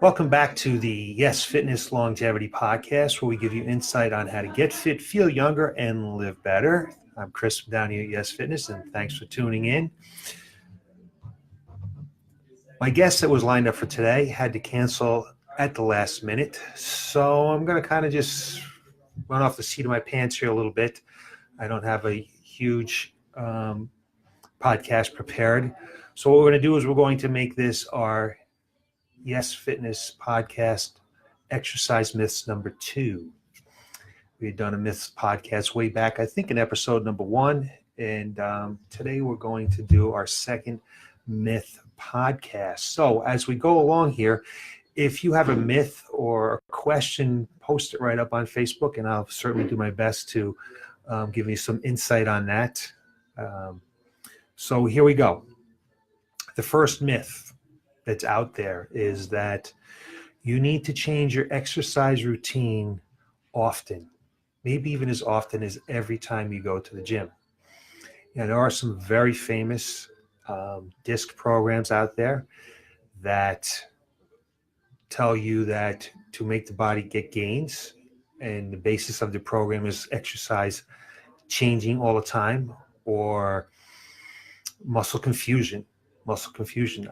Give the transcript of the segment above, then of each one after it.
Welcome back to the Y.E.S Fitness Longevity Podcast, where we give you insight on how to get fit, feel younger, and live better. I'm Chris from down here at Y.E.S Fitness, and thanks for tuning in. My guest that was lined up for today had to cancel at the last minute, so I'm going to kind of just run off the seat of my pants here a little bit. I don't have a huge podcast prepared, so what we're going to do is we're going to make this our Y.E.S Fitness Podcast Exercise Myths number 2. We had done a myths podcast way back, I think in episode number 1, and today we're going to do our second myth podcast. So as we go along here, if you have a myth or a question, post it right up on Facebook, and I'll certainly do my best to give you some insight on that. So here we go. The first myth that's out there is that you need to change your exercise routine often, maybe even as often as every time you go to the gym. And there are some very famous disc programs out there that tell you that to make the body get gains, and the basis of the program is exercise changing all the time, or muscle confusion.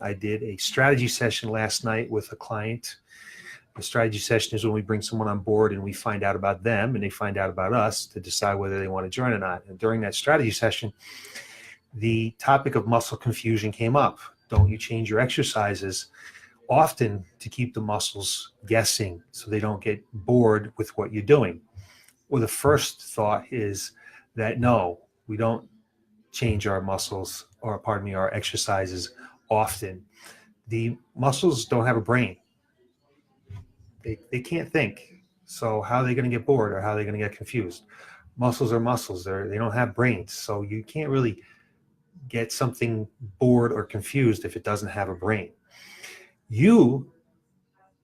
I did a strategy session last night with a client. The strategy session is when we bring someone on board and we find out about them and they find out about us to decide whether they want to join or not. And during that strategy session, the topic of muscle confusion came up. Don't you change your exercises often to keep the muscles guessing so they don't get bored with what you're doing? Well, the first thought is that no, we don't change our muscles, or our exercises often. The muscles don't have a brain. They can't think. So how are they going to get bored, or how are they going to get confused? Muscles are muscles. They don't have brains. So you can't really get something bored or confused if it doesn't have a brain. You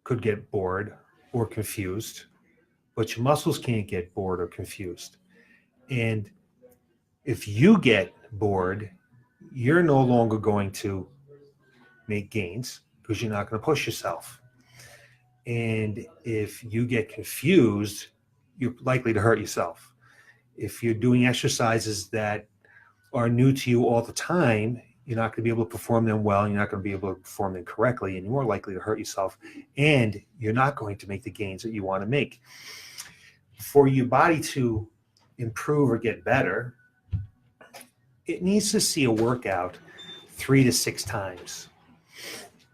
could get bored or confused, but your muscles can't get bored or confused. And if you get bored, you're no longer going to make gains because you're not going to push yourself. And if you get confused, you're likely to hurt yourself. If you're doing exercises that are new to you all the time, you're not going to be able to perform them well, and you're not going to be able to perform them correctly, and you're more likely to hurt yourself, and you're not going to make the gains that you want to make. For your body to improve or get better, it needs to see a workout 3 to 6 times.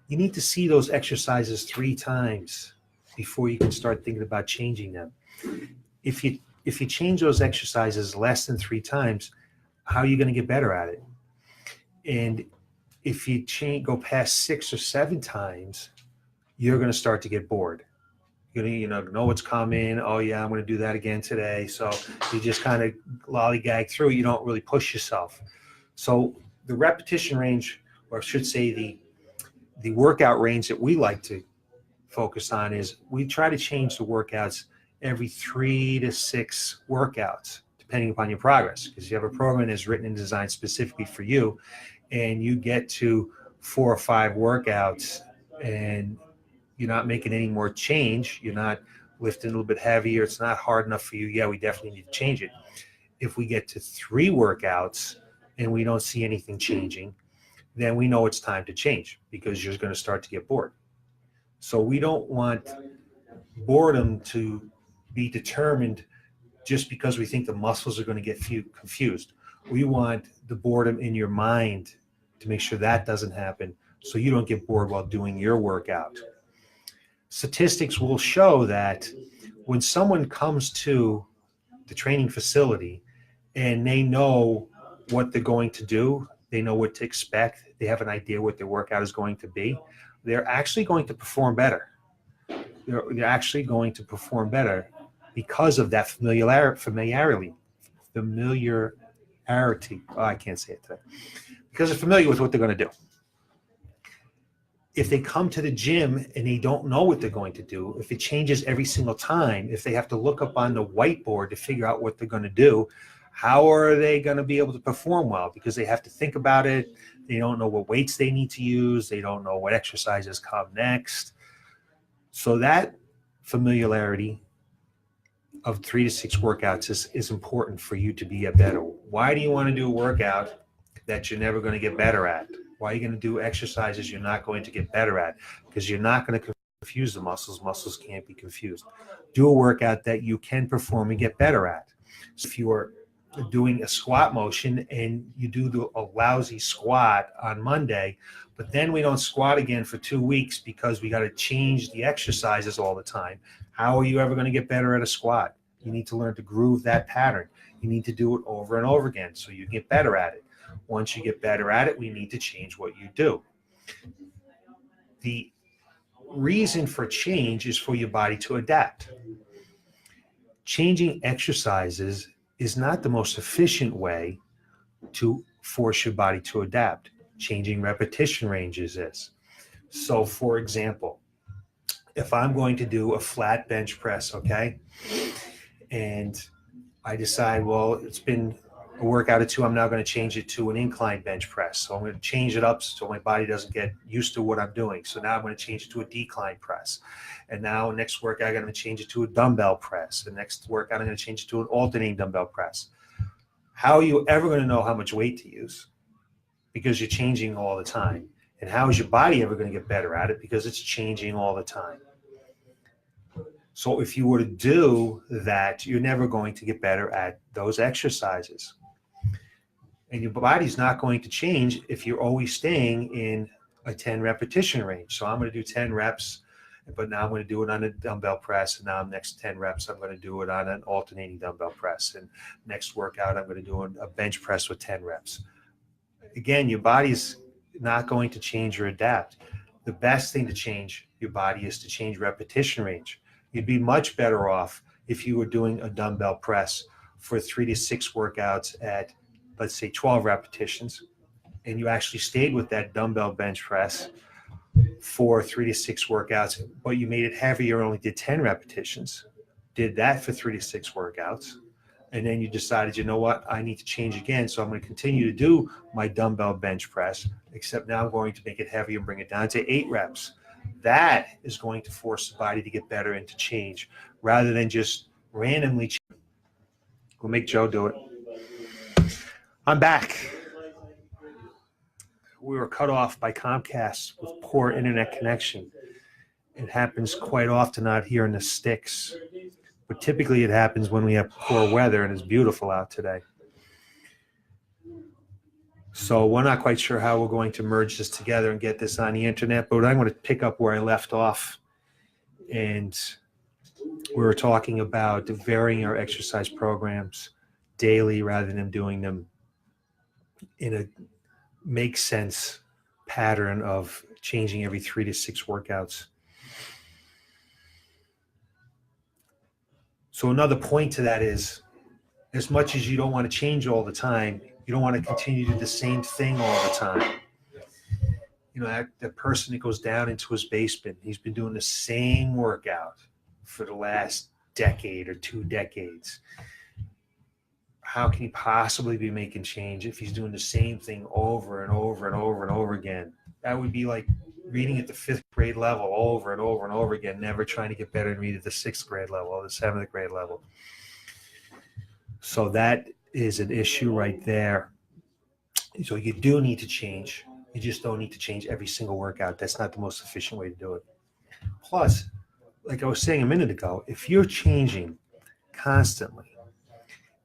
You need to see those exercises 3 times before you can start thinking about changing them. If you change those exercises less than 3 times, how are you going to get better at it? And if you go past 6 or 7 times, you're going to start to get bored. You're going to know what's coming. Oh yeah, I'm going to do that again today. So you just kind of lollygag through. You don't really push yourself. So the repetition range, or I should say the workout range that we like to focus on, is we try to change the workouts every 3 to 6 workouts, depending upon your progress. Because you have a program that's written and designed specifically for you, and you get to 4 or 5 workouts and you're not making any more change, you're not lifting a little bit heavier, it's not hard enough for you, yeah, we definitely need to change it. If we get to 3 workouts and we don't see anything changing, then we know it's time to change, because you're going to start to get bored. So we don't want boredom to be determined just because we think the muscles are going to get confused. We want the boredom in your mind to make sure that doesn't happen, so you don't get bored while doing your workout. Statistics will show that when someone comes to the training facility and they know what they're going to do, they know what to expect, they have an idea what their workout is going to be, they're actually going to perform better. They're actually going to perform better because of that familiarity. Oh, I can't say it today. Because they're familiar with what they're going to do. If they come to the gym and they don't know what they're going to do, if it changes every single time, if they have to look up on the whiteboard to figure out what they're going to do, how are they going to be able to perform well? Because they have to think about it. They don't know what weights they need to use. They don't know what exercises come next. So that familiarity of 3 to 6 workouts is important for you to get better. Why do you want to do a workout that you're never going to get better at? Why are you going to do exercises you're not going to get better at? Because you're not going to confuse the muscles. Muscles can't be confused. Do a workout that you can perform and get better at. So if you are doing a squat motion and you do a lousy squat on Monday, but then we don't squat again for 2 weeks because we got to change the exercises all the time, how are you ever going to get better at a squat? You need to learn to groove that pattern. You need to do it over and over again so you get better at it. Once you get better at it, we need to change what you do. The reason for change is for your body to adapt. Changing exercises is not the most efficient way to force your body to adapt. Changing repetition ranges is. So, for example, if I'm going to do a flat bench press, okay, and I decide, well, it's been a workout or two, I'm now going to change it to an incline bench press. So I'm going to change it up so my body doesn't get used to what I'm doing. So now I'm going to change it to a decline press. And now next workout, I'm going to change it to a dumbbell press. And next workout, I'm going to change it to an alternating dumbbell press. How are you ever going to know how much weight to use? Because you're changing all the time. And how is your body ever going to get better at it? Because it's changing all the time. So if you were to do that, you're never going to get better at those exercises. And your body's not going to change if you're always staying in a 10 repetition range. So I'm going to do 10 reps, but now I'm going to do it on a dumbbell press. And now next 10 reps, I'm going to do it on an alternating dumbbell press. And next workout, I'm going to do a bench press with 10 reps. Again, your body's not going to change or adapt. The best thing to change your body is to change repetition range. You'd be much better off if you were doing a dumbbell press for 3 to 6 workouts at, let's say, 12 repetitions, and you actually stayed with that dumbbell bench press for 3 to 6 workouts, but you made it heavier and only did 10 repetitions, did that for 3 to 6 workouts, and then you decided, you know what, I need to change again, so I'm going to continue to do my dumbbell bench press, except now I'm going to make it heavier and bring it down to 8 reps. That is going to force the body to get better and to change, rather than just randomly change. We'll make Joe do it. I'm back. We were cut off by Comcast with poor internet connection. It happens quite often out here in the sticks, but typically it happens when we have poor weather and it's beautiful out today. So we're not quite sure how we're going to merge this together and get this on the internet, but I'm going to pick up where I left off. And we were talking about varying our exercise programs daily rather than doing them in a make sense pattern of changing every 3 to 6 workouts. So another point to that is, as much as you don't want to change all the time, you don't want to continue to do the same thing all the time. You know, that person that goes down into his basement, he's been doing the same workout for the last decade or 2 decades. How can he possibly be making change if he's doing the same thing over and over and over and over again? That would be like reading at the 5th grade level over and over and over again, never trying to get better and read at the 6th grade level or the 7th grade level. So that is an issue right there. So you do need to change. You just don't need to change every single workout. That's not the most efficient way to do it. Plus, like I was saying a minute ago, if you're changing constantly,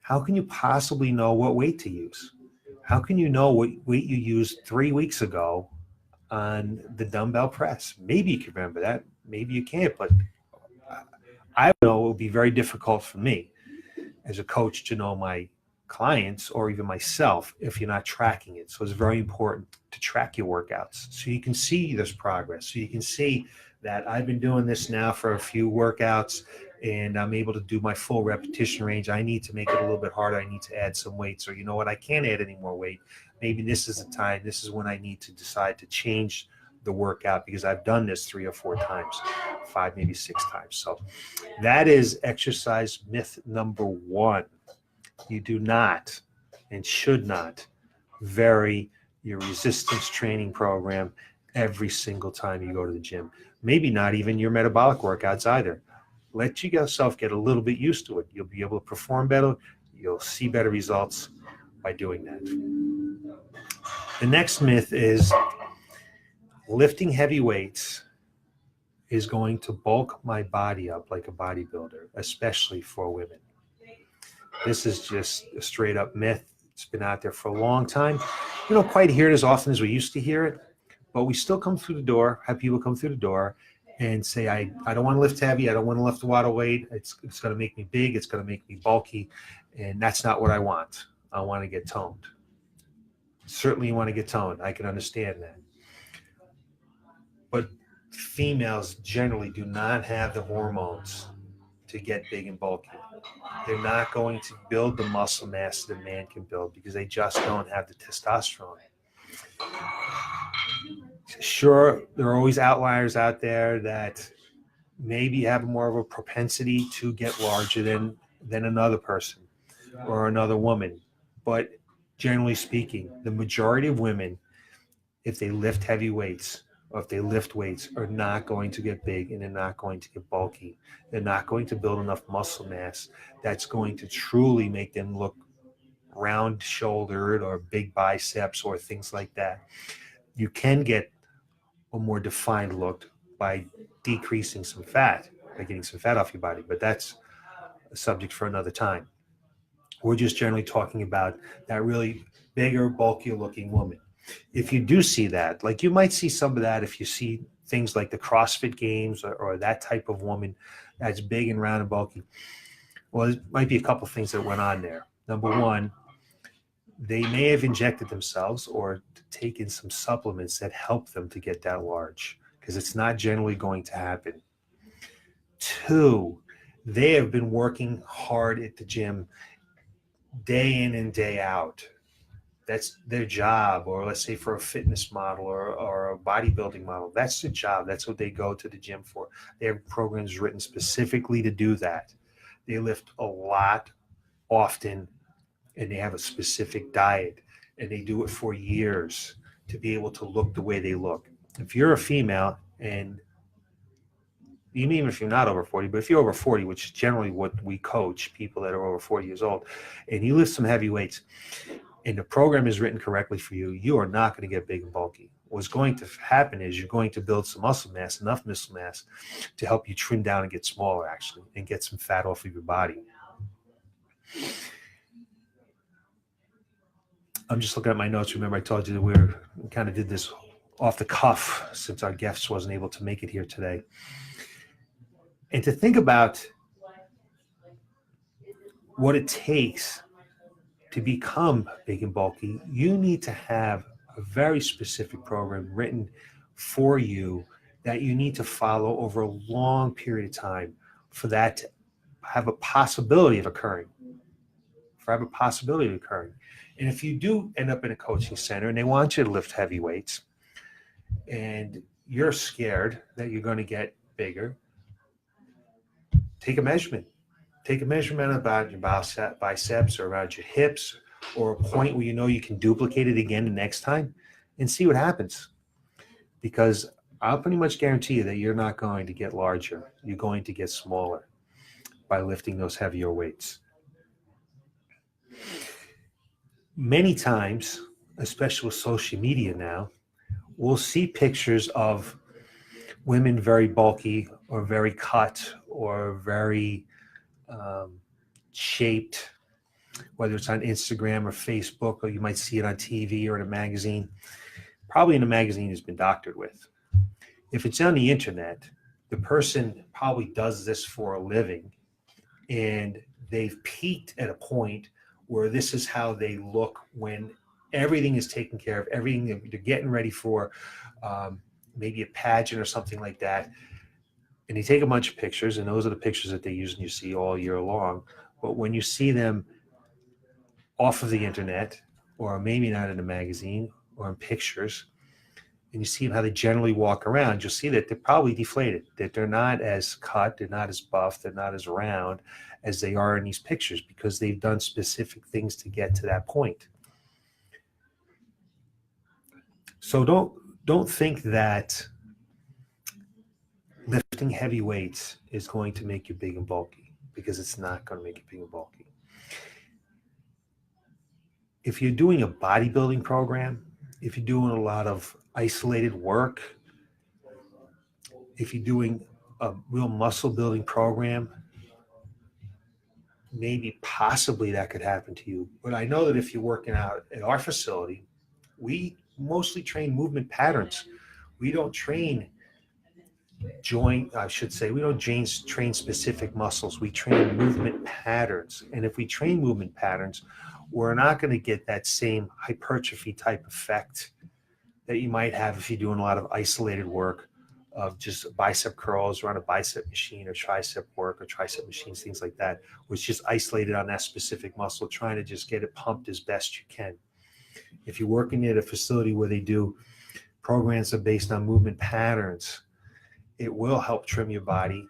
how can you possibly know what weight to use? How can you know what weight you used 3 weeks ago on the dumbbell press? Maybe you can remember that. Maybe you can't, but I know it would be very difficult for me as a coach to know my clients or even myself if you're not tracking it. So it's very important to track your workouts so you can see this progress. So you can see that I've been doing this now for a few workouts and I'm able to do my full repetition range. I need to make it a little bit harder. I need to add some weight. So you know what? I can't add any more weight. Maybe this is the time. This is when I need to decide to change the workout because I've done this 3 or 4 times, 5, maybe 6 times. So that is exercise myth number 1. You do not and should not vary your resistance training program every single time you go to the gym. Maybe not even your metabolic workouts either. Let yourself get a little bit used to it. You'll be able to perform better. You'll see better results by doing that. The next myth is lifting heavy weights is going to bulk my body up like a bodybuilder, especially for women. This is just a straight up myth. It's been out there for a long time. We don't quite hear it as often as we used to hear it, but we still come through the door, have people come through the door and say, I don't want to lift heavy. I don't want to lift a lot of weight. It's going to make me big. It's going to make me bulky. And that's not what I want. I want to get toned. Certainly you want to get toned. I can understand that. But females generally do not have the hormones to get big and bulky. They're not going to build the muscle mass that a man can build because they just don't have the testosterone. Sure, there are always outliers out there that maybe have more of a propensity to get larger than another person or another woman. But generally speaking, the majority of women, if they lift heavy weights or if they lift weights, are not going to get big and they're not going to get bulky. They're not going to build enough muscle mass that's going to truly make them look round-shouldered or big biceps or things like that. You can get a more defined look by decreasing some fat, by getting some fat off your body, but that's a subject for another time. We're just generally talking about that really bigger, bulkier looking woman. If you do see that, like you might see some of that if you see things like the CrossFit Games or that type of woman that's big and round and bulky. Well, there might be a couple of things that went on there. Number one, they may have injected themselves or taken some supplements that help them to get that large, because it's not generally going to happen. Two, they have been working hard at the gym day in and day out. That's their job. Or let's say for a fitness model or a bodybuilding model, that's their job. That's what they go to the gym for. They have programs written specifically to do that. They lift a lot, often, and they have a specific diet, and they do it for years to be able to look the way they look. If you're a female, and even if you're not over 40, but if you're over 40, which is generally what we coach people that are over 40 years old, and you lift some heavy weights, and the program is written correctly for you, you are not going to get big and bulky. What's going to happen is you're going to build some muscle mass, enough muscle mass to help you trim down and get smaller, actually, and get some fat off of your body. I'm just looking at my notes. Remember, I told you that we kind of did this off the cuff since our guest wasn't able to make it here today. And to think about what it takes to become big and bulky, you need to have a very specific program written for you that you need to follow over a long period of time for that to have a possibility of occurring. And if you do end up in a coaching center and they want you to lift heavy weights and you're scared that you're going to get bigger, take a measurement. Take a measurement about your biceps or about your hips, or a point where you know you can duplicate it again the next time and see what happens. Because I'll pretty much guarantee you that you're not going to get larger. You're going to get smaller by lifting those heavier weights. Many times, especially with social media now, we'll see pictures of women very bulky or very cut or very shaped, whether it's on Instagram or Facebook, or you might see it on TV or in a magazine. Probably in a magazine has been doctored with. If it's on the internet, the person probably does this for a living, and they've peaked at a point where this is how they look when everything is taken care of, everything they're getting ready for, maybe a pageant or something like that. And they take a bunch of pictures, and those are the pictures that they use and you see all year long. But when you see them off of the internet, or maybe not in a magazine or in pictures, and you see how they generally walk around, you'll see that they're probably deflated, that they're not as cut, they're not as buff, they're not as round as they are in these pictures, because they've done specific things to get to that point. So don't think that lifting heavy weights is going to make you big and bulky, because it's not going to make you big and bulky. If you're doing a bodybuilding program, if you're doing a lot of isolated work, if you're doing a real muscle building program, maybe possibly that could happen to you. But I know that if you're working out at our facility, we mostly train movement patterns. We don't train we don't train specific muscles. We train movement patterns. And if we train movement patterns, we're not going to get that same hypertrophy type effect that you might have if you're doing a lot of isolated work of just bicep curls or on a bicep machine, or tricep work or tricep machines, things like that, where it's just isolated on that specific muscle, trying to just get it pumped as best you can. If you're working at a facility where they do programs that are based on movement patterns, it will help trim your body.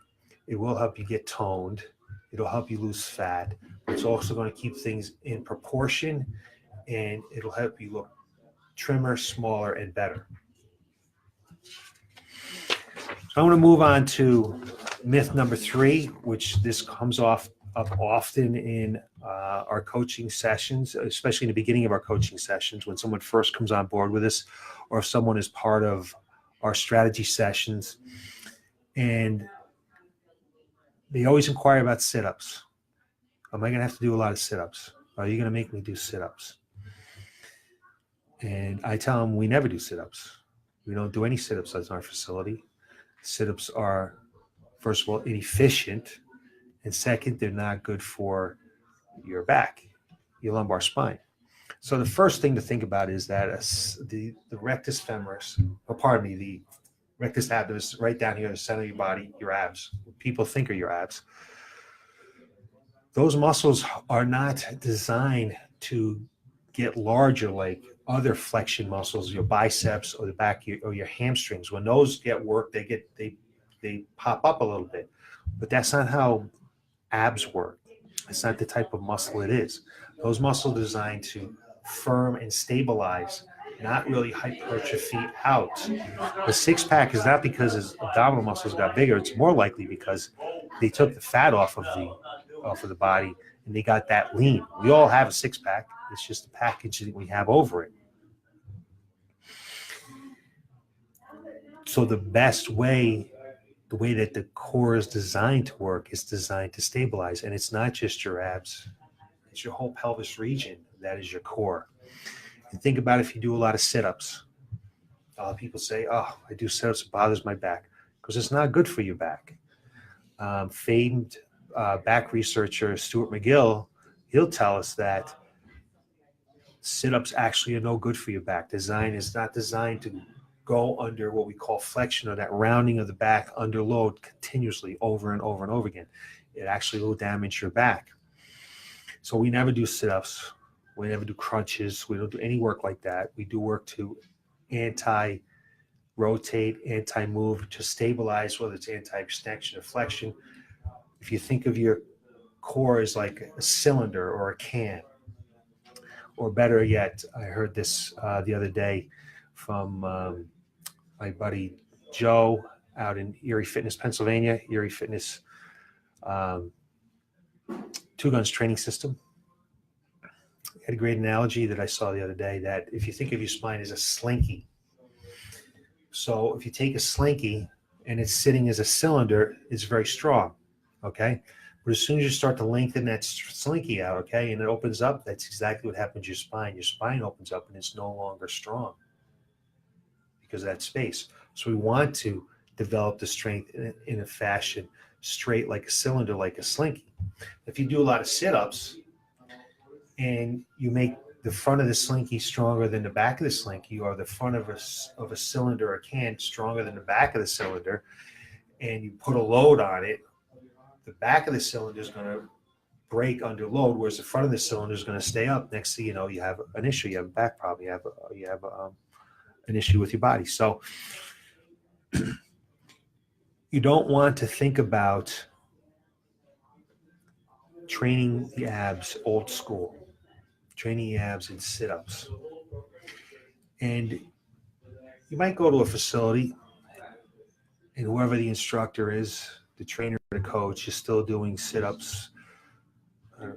It will help you get toned. It'll help you lose fat. It's also going to keep things in proportion, and it'll help you look trimmer, smaller, and better. So I'm going to move on to myth number 3, which this comes up often in our coaching sessions, especially in the beginning of our coaching sessions when someone first comes on board with us, or if someone is part of our strategy sessions. And they always inquire about sit-ups. Am I going to have to do a lot of sit-ups? Are you going to make me do sit-ups? And I tell them we never do sit-ups. We don't do any sit-ups at our facility. Sit-ups are, first of all, inefficient. And second, they're not good for your back, your lumbar spine. So the first thing to think about is that the rectus femoris, the rectus abdominis, right down here in the center of your body, your abs, what people think are your abs. Those muscles are not designed to get larger like other flexion muscles, your biceps or the back or your hamstrings. When those get worked, they pop up a little bit. But that's not how abs work. It's not the type of muscle it is. Those muscles are designed to firm and stabilize, not really hypertrophy out. The six-pack is not because his abdominal muscles got bigger. It's more likely because they took the fat off of the body and they got that lean. We all have a six-pack. It's just the package that we have over it. So the way that the core is designed to work is designed to stabilize. And it's not just your abs. It's your whole pelvis region. That is your core. And think about if you do a lot of sit-ups. People say, oh, I do sit-ups, it bothers my back. Because it's not good for your back. Famed back researcher Stuart McGill, he'll tell us that sit-ups actually are no good for your back. Design is not designed to go under what we call flexion, or that rounding of the back under load continuously over and over and over again. It actually will damage your back. So we never do sit-ups. We never do crunches. We don't do any work like that. We do work to anti-rotate, anti-move, to stabilize, whether it's anti-extension or flexion. If you think of your core as like a cylinder or a can, or better yet, I heard this the other day from my buddy Joe out in Erie Fitness, Pennsylvania, Erie Fitness Two Guns training system. He had a great analogy that I saw the other day, that if you think of your spine as a slinky, so if you take a slinky and it's sitting as a cylinder, it's very strong, okay? But as soon as you start to lengthen that slinky out, okay, and it opens up, that's exactly what happens to your spine. Your spine opens up and it's no longer strong because of that space. So we want to develop the strength in a fashion straight like a cylinder, like a slinky. If you do a lot of sit-ups and you make the front of the slinky stronger than the back of the slinky, or the front of a cylinder or can stronger than the back of the cylinder, and you put a load on it, the back of the cylinder is going to break under load, whereas the front of the cylinder is going to stay up. Next thing you know, you have an issue. You have a back problem. You have an issue with your body. So you don't want to think about training the abs old school, training the abs in sit-ups. And You might go to a facility and whoever the instructor is, the trainer or the coach, is still doing sit-ups,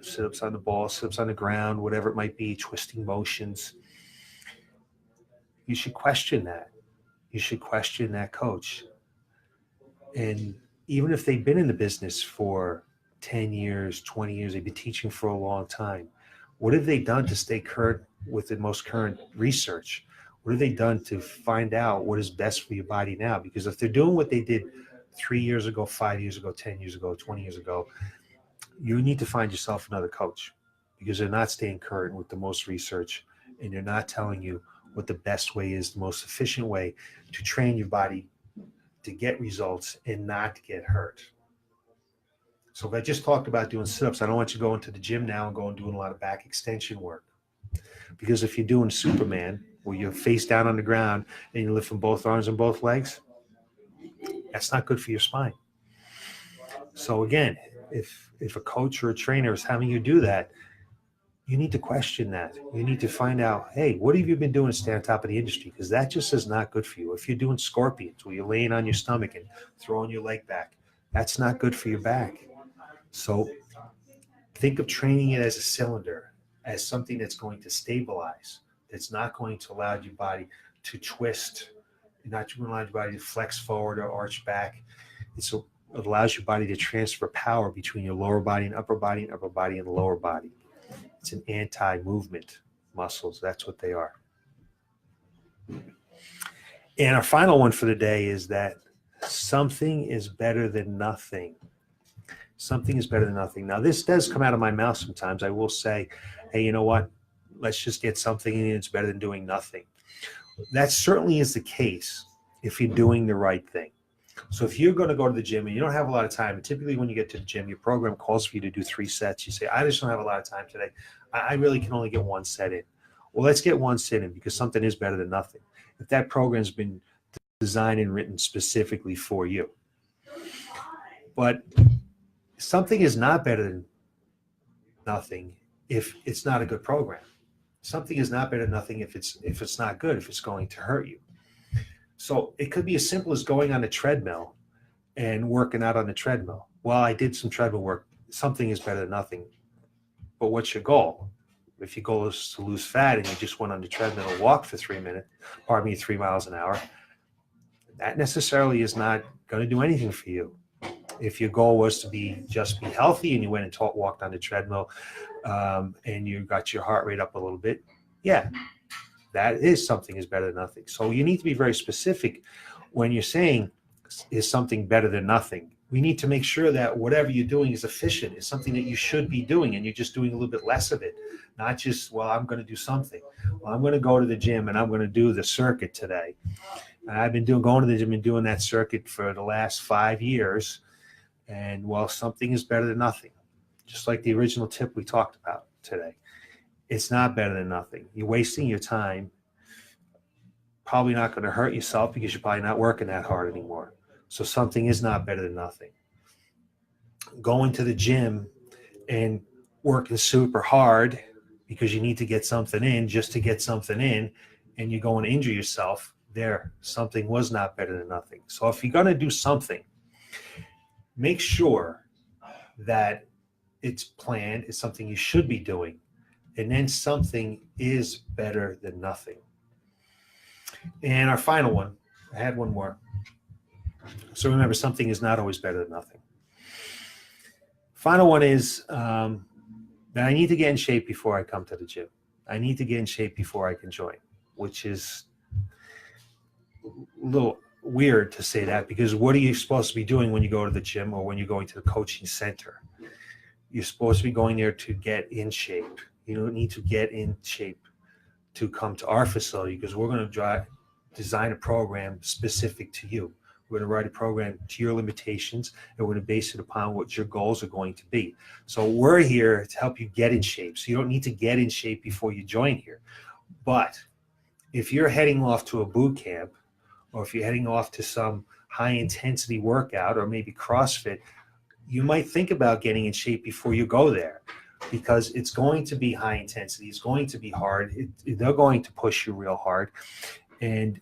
sit-ups on the ball, sit-ups on the ground, whatever it might be, twisting motions. You should question that. You should question that coach. And even if they've been in the business for 10 years, 20 years, they've been teaching for a long time, what have they done to stay current with the most current research? What have they done to find out what is best for your body now? Because if they're doing what they did 3 years ago, 5 years ago, 10 years ago, 20 years ago, you need to find yourself another coach because they're not staying current with the most research and they're not telling you what the best way is, the most efficient way to train your body to get results and not get hurt. So if I just talked about doing sit-ups, I don't want you going to the gym now and going doing a lot of back extension work. Because if you're doing Superman, where you're face down on the ground and you're lifting both arms and both legs, that's not good for your spine. So again, if a coach or a trainer is having you do that, you need to question that. You need to find out, hey, what have you been doing to stay on top of the industry? Because that just is not good for you. If you're doing scorpions, where you're laying on your stomach and throwing your leg back, that's not good for your back. So think of training it as a cylinder, as something that's going to stabilize, that's not going to allow your body to twist, not going to allow your body to flex forward or arch back. It allows your body to transfer power between your lower body and upper body and lower body. It's an anti-movement muscles. That's what they are. And our final one for the day is that something is better than nothing. Something is better than nothing. Now, this does come out of my mouth sometimes. I will say, hey, you know what? Let's just get something and it's better than doing nothing. That certainly is the case if you're doing the right thing. So if you're going to go to the gym and you don't have a lot of time, and typically when you get to the gym, your program calls for you to do 3 sets. You say, I just don't have a lot of time today. I really can only get 1 set in. Well, let's get 1 set in because something is better than nothing. If that program's been designed and written specifically for you. But something is not better than nothing if it's not a good program. Something is not better than nothing if it's not good, if it's going to hurt you. So it could be as simple as going on a treadmill and working out on the treadmill. Well, I did some treadmill work. Something is better than nothing. But what's your goal? If your goal is to lose fat and you just went on the treadmill and walked for 3 miles an hour, that necessarily is not going to do anything for you. If your goal was to just be healthy and you went and walked on the treadmill and you got your heart rate up a little bit, yeah, that is something is better than nothing. So you need to be very specific when you're saying is something better than nothing. We need to make sure that whatever you're doing is efficient, is something that you should be doing, and you're just doing a little bit less of it. Not just, well, I'm going to do something. Well, I'm going to go to the gym and I'm going to do the circuit today. And I've been going to the gym and doing that circuit for the last 5 years. And well, something is better than nothing. Just like the original tip we talked about today. It's not better than nothing. You're wasting your time. Probably not going to hurt yourself because you're probably not working that hard anymore. So something is not better than nothing. Going to the gym and working super hard because you need to get something in just to get something in, and you're going to injure yourself, something was not better than nothing. So if you're going to do something, make sure that it's planned, it's something you should be doing, and then something is better than nothing. And our final one, I had one more. So remember, something is not always better than nothing. Final one is that I need to get in shape before I come to the gym. I need to get in shape before I can join, which is a little weird to say that because what are you supposed to be doing when you go to the gym or when you're going to the coaching center? You're supposed to be going there to get in shape. You don't need to get in shape to come to our facility because we're going to design a program specific to you. We're going to write a program to your limitations, and we're going to base it upon what your goals are going to be. So we're here to help you get in shape. So you don't need to get in shape before you join here. But if you're heading off to a boot camp, or if you're heading off to some high-intensity workout or maybe CrossFit, you might think about getting in shape before you go there because it's going to be high intensity. It's going to be hard. They're going to push you real hard. And